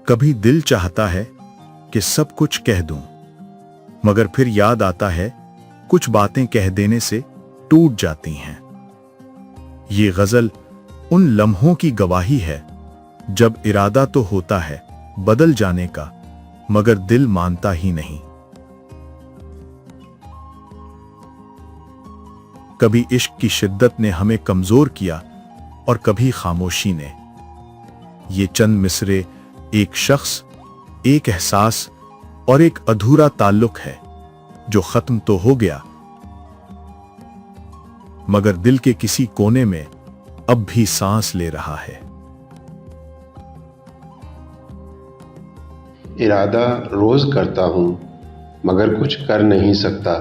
कभी दिल चाहता है कि सब कुछ कह दूं, मगर फिर याद आता है कुछ बातें कह देने से टूट जाती हैं। ये गजल उन लम्हों की गवाही है जब इरादा तो होता है बदल जाने का, मगर दिल मानता ही नहीं। कभी इश्क की शिद्दत ने हमें कमजोर किया और कभी खामोशी ने। ये चंद मिसरे एक शख्स, एक एहसास और एक अधूरा ताल्लुक है जो खत्म तो हो गया, मगर दिल के किसी कोने में अब भी सांस ले रहा है। इरादा रोज करता हूँ मगर कुछ कर नहीं सकता।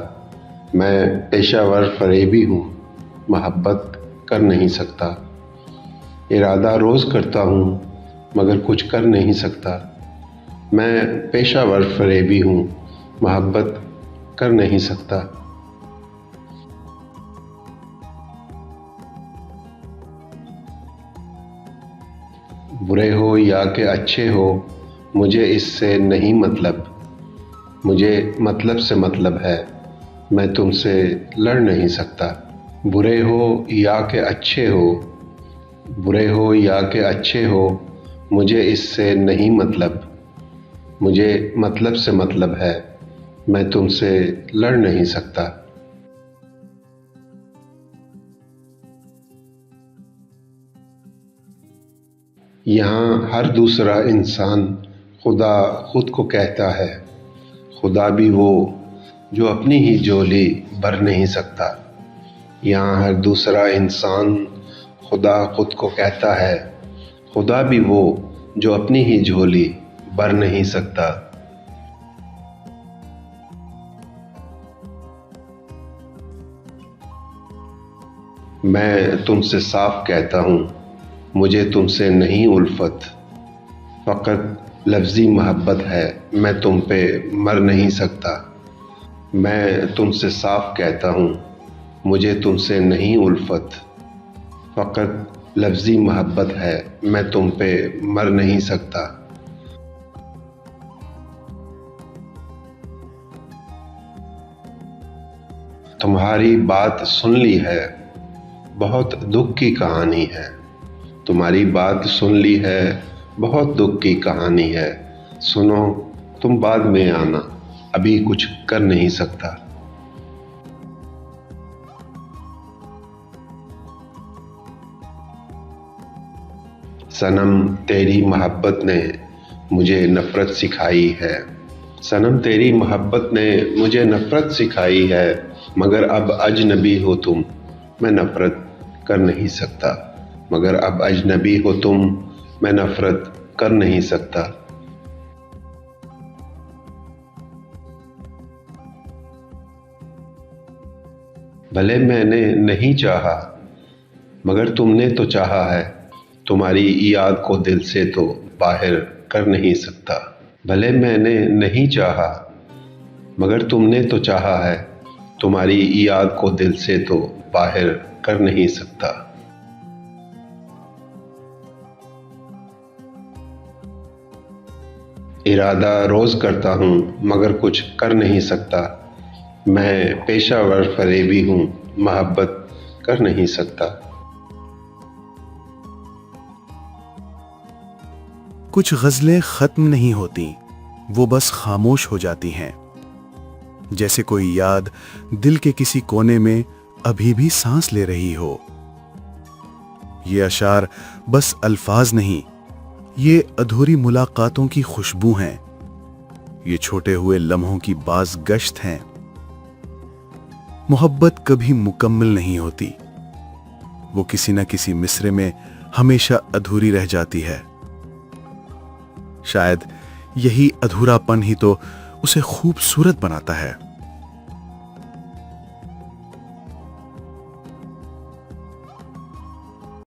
मैं पेशावर फरेबी हूँ, मोहब्बत कर नहीं सकता। इरादा रोज करता हूँ मगर कुछ कर नहीं सकता। मैं पेशावर फरेबी हूँ, मोहब्बत कर नहीं सकता। बुरे हो या कि अच्छे हो, मुझे इससे नहीं मतलब। मुझे मतलब से मतलब है, मैं तुमसे लड़ नहीं सकता। बुरे हो या कि अच्छे हो, बुरे हो या कि अच्छे हो, मुझे इससे नहीं मतलब। मुझे मतलब से मतलब है, मैं तुमसे लड़ नहीं सकता। यहाँ हर दूसरा इंसान खुदा खुद को कहता है। खुदा भी वो जो अपनी ही झोली भर नहीं सकता। यहाँ हर दूसरा इंसान खुदा खुद को कहता है। खुदा भी वो जो अपनी ही झोली भर नहीं सकता। मैं तुमसे साफ कहता हूँ, मुझे तुमसे नहीं उल्फत। फ़कत लफ्ज़ी मोहब्बत है, मैं तुम पे मर नहीं सकता। मैं तुमसे साफ कहता हूँ, मुझे तुमसे नहीं उल्फत। फ़कत लफ्ज़ी मोहब्बत है, मैं तुम पे मर नहीं सकता। तुम्हारी बात सुन ली है, बहुत दुख की कहानी है। तुम्हारी बात सुन ली है, बहुत दुख की कहानी है। सुनो तुम बाद में आना, अभी कुछ कर नहीं सकता। सनम तेरी मोहब्बत ने मुझे नफ़रत सिखाई है। सनम तेरी मोहब्बत ने मुझे नफ़रत सिखाई है, मगर अब अजनबी हो तुम, मैं नफ़रत कर नहीं सकता। मगर अब अजनबी हो तुम, मैं नफ़रत कर नहीं सकता। भले मैंने नहीं चाहा, मगर तुमने तो चाहा है। तुम्हारी याद को दिल से तो बाहर कर नहीं सकता। भले मैंने नहीं चाहा, मगर तुमने तो चाहा है। तुम्हारी याद को दिल से तो बाहर कर नहीं सकता। इरादा रोज़ करता हूँ मगर कुछ कर नहीं सकता। मैं पेशावर फरेबी हूँ, मोहब्बत कर नहीं सकता। कुछ गजलें खत्म नहीं होती, वो बस खामोश हो जाती हैं। जैसे कोई याद दिल के किसी कोने में अभी भी सांस ले रही हो। ये अशार बस अल्फाज नहीं, ये अधूरी मुलाकातों की खुशबू हैं। ये छोटे हुए लम्हों की बाज गश्त हैं। मोहब्बत कभी मुकम्मल नहीं होती, वो किसी न किसी मिसरे में हमेशा अधूरी रह जाती है। शायद यही अधूरापन ही तो उसे खूबसूरत बनाता है।